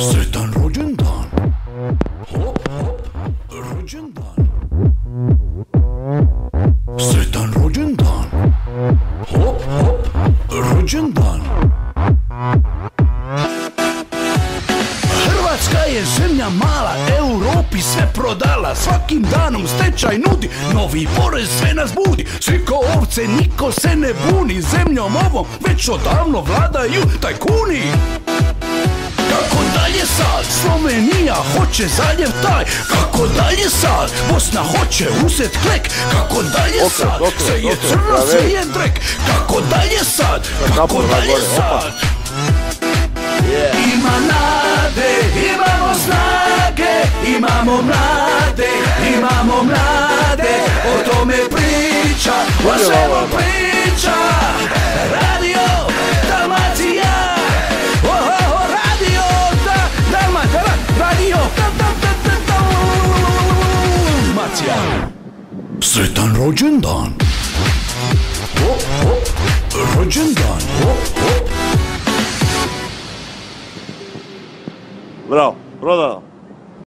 Sretan rođendan. Hop, hop, rođendan. Sretan rođendan. Hop, hop, rođendan. Hrvatska je zemlja mala, Europi sve prodala. Svakim danom stečaj nudi, novi porez sve nas budi. Svi ko ovce, niko se ne buni. Zemljom ovom već odavno vladaju tajkuni. Kako dalje sad? Slovenija hoće zaljev taj. Kako dalje sad? Bosna hoće uzet klek. Kako dalje sad? Sve je crno, sve je drek. Kako dalje sad? Kako dalje sad? Ima nade, imamo snage, imamo mlade, imamo mlade. O tome priča, o svemu priča. Radio Dalmacija. Radio Dalmacija. Sretan rođendan. Hop, hop, rođendan. Hop, hop. Bravo, prodano.